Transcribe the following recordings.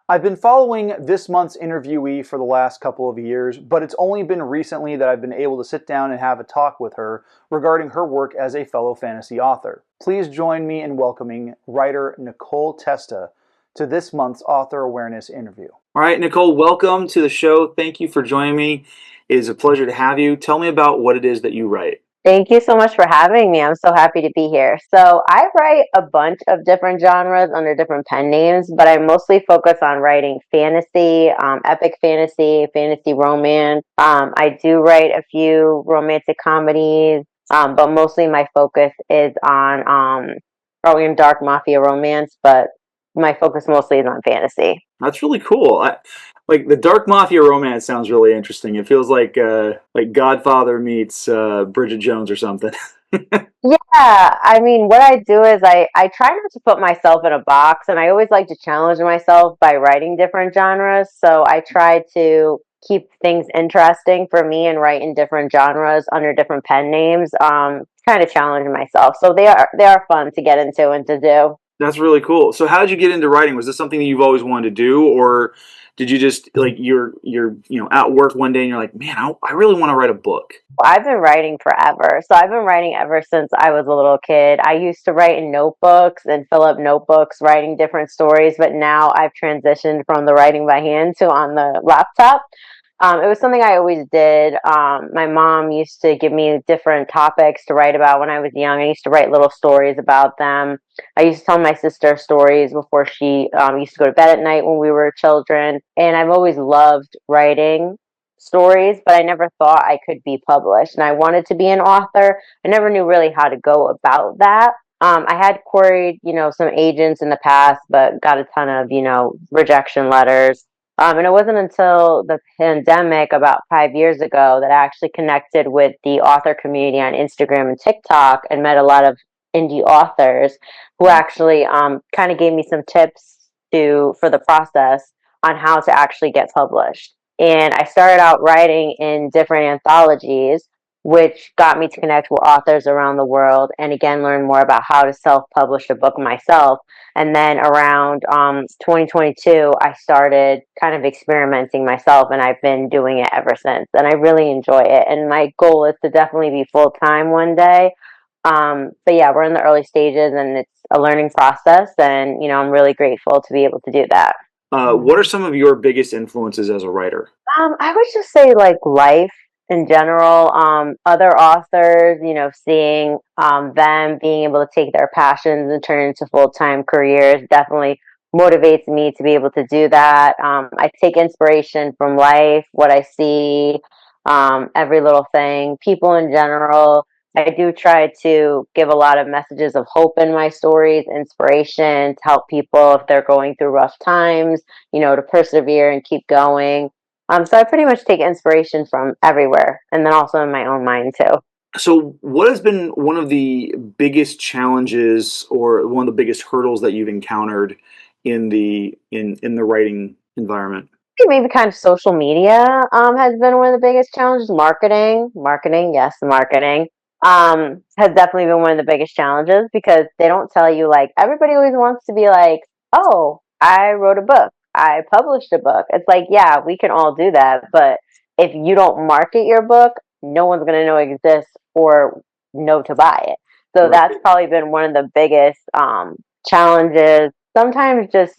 I've been following this month's interviewee for the last couple of years, but it's only been recently that I've been able to sit down and have a talk with her regarding her work as a fellow fantasy author. Please join me in welcoming writer Nicole Testa to this month's Author Awareness interview. All right, Nicole, welcome to the show. Thank you for joining me. It is a pleasure to have you. Tell me about what it is that you write. Thank you so much for having me. I'm so happy to be here. So, I write a bunch of different genres under different pen names, but I mostly focus on writing fantasy, epic fantasy, fantasy romance. I do write a few romantic comedies, but mostly my focus is on probably in dark mafia romance, but my focus mostly is on fantasy. That's really cool. Like the dark mafia romance sounds really interesting. It feels like Godfather meets Bridget Jones or something. Yeah, I mean, what I do is I try not to put myself in a box, and I always like to challenge myself by writing different genres. So I try to keep things interesting for me and write in different genres under different pen names. Kind of challenge myself. So they are fun to get into and to do. That's really cool. So how did you get into writing? Was this something that you've always wanted to do, or did you just like you're at work one day and you're like, man, I really want to write a book? I've been writing forever. So I've been writing ever since I was a little kid. I used to write in notebooks and fill up notebooks writing different stories, but now I've transitioned from the writing by hand to on the laptop. It was something I always did. My mom used to give me different topics to write about when I was young. I used to write little stories about them. I used to tell my sister stories before she used to go to bed at night when we were children. And I've always loved writing stories, but I never thought I could be published. And I wanted to be an author. I never knew really how to go about that. I had queried, some agents in the past, but got a ton of, rejection letters. And it wasn't until the pandemic about 5 years ago that I actually connected with the author community on Instagram and TikTok and met a lot of indie authors who actually kind of gave me some tips for the process on how to actually get published. And I started out writing in different anthologies, which got me to connect with authors around the world and again learn more about how to self publish a book myself. And then around 2022, I started kind of experimenting myself, and I've been doing it ever since. And I really enjoy it. And my goal is to definitely be full time one day. But yeah, we're in the early stages, and it's a learning process. And I'm really grateful to be able to do that. What are some of your biggest influences as a writer? I would just say like life in general, other authors, seeing them being able to take their passions and turn it into full-time careers definitely motivates me to be able to do that. I take inspiration from life, what I see, every little thing, people in general. I do try to give a lot of messages of hope in my stories, inspiration to help people if they're going through rough times, to persevere and keep going. So I pretty much take inspiration from everywhere, and then also in my own mind too. So, what has been one of the biggest challenges or one of the biggest hurdles that you've encountered in the writing environment? Maybe kind of social media has been one of the biggest challenges. Marketing, yes, marketing has definitely been one of the biggest challenges because they don't tell you like everybody always wants to be like, oh, I wrote a book, I published a book. It's like, yeah, we can all do that, but if you don't market your book, no one's gonna know it exists or know to buy it. So Right. that's probably been one of the biggest challenges. Sometimes just,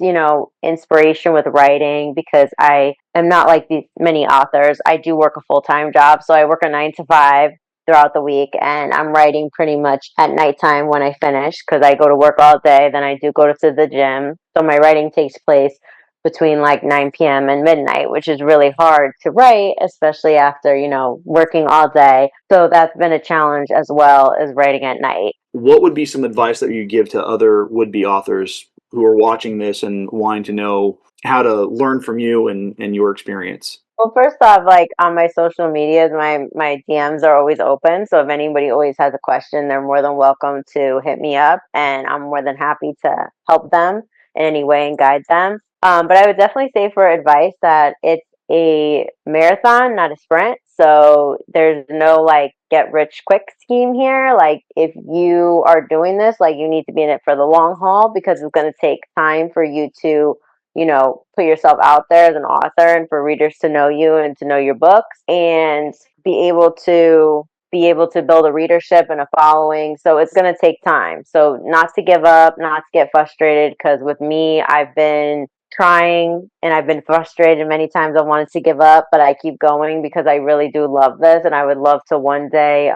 inspiration with writing because I am not like these many authors. I do work a full-time job, so I work a 9 to 5 throughout the week, and I'm writing pretty much at nighttime when I finish because I go to work all day, then I do go to the gym. So my writing takes place between like 9 p.m. and midnight, which is really hard to write, especially after, working all day. So that's been a challenge as well as writing at night. What would be some advice that you give to other would-be authors who are watching this and wanting to know how to learn from you and your experience? Well, first off, like on my social medias, my DMs are always open. So if anybody always has a question, they're more than welcome to hit me up, and I'm more than happy to help them in any way and guide them. But I would definitely say for advice that it's a marathon, not a sprint. So there's no like get rich quick scheme here. Like if you are doing this, like you need to be in it for the long haul because it's going to take time for you to put yourself out there as an author and for readers to know you and to know your books and be able to build a readership and a following. So it's going to take time. So not to give up, not to get frustrated, because with me, I've been trying and I've been frustrated many times. I wanted to give up, but I keep going because I really do love this and I would love to one day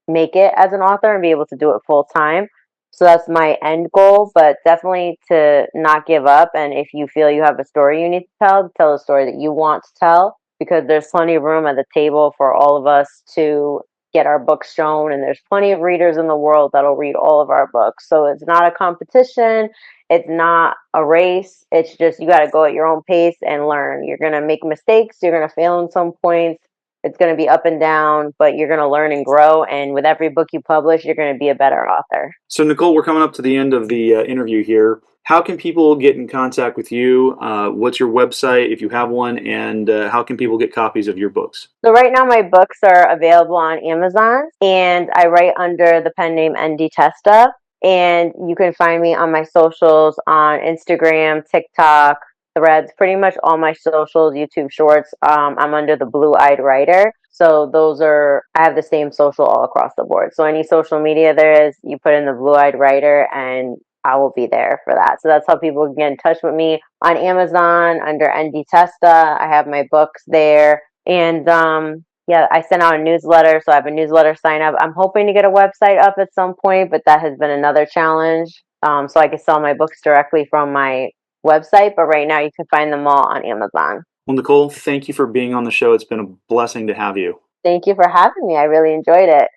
make it as an author and be able to do it full time. So that's my end goal, but definitely to not give up. And if you feel you have a story you need to tell a story that you want to tell, because there's plenty of room at the table for all of us to get our books shown. And there's plenty of readers in the world that'll read all of our books. So it's not a competition. It's not a race. It's just you got to go at your own pace and learn. You're going to make mistakes. You're going to fail in some points. It's going to be up and down, but you're going to learn and grow. And with every book you publish, you're going to be a better author. So, Nicole, we're coming up to the end of the interview here. How can people get in contact with you? What's your website, if you have one, and how can people get copies of your books? So right now my books are available on Amazon, and I write under the pen name ND Testa. And you can find me on my socials on Instagram, TikTok, Threads, pretty much all my socials, YouTube Shorts. I'm under the Blue Eyed Writer. So I have the same social all across the board. So any social media there is, you put in the Blue Eyed Writer and I will be there for that. So that's how people can get in touch with me on Amazon under ND Testa. I have my books there. And yeah, I sent out a newsletter, so I have a newsletter sign up. I'm hoping to get a website up at some point, but that has been another challenge. So I can sell my books directly from my website, but right now you can find them all on Amazon. Well, Nicole, thank you for being on the show. It's been a blessing to have you. Thank you for having me. I really enjoyed it.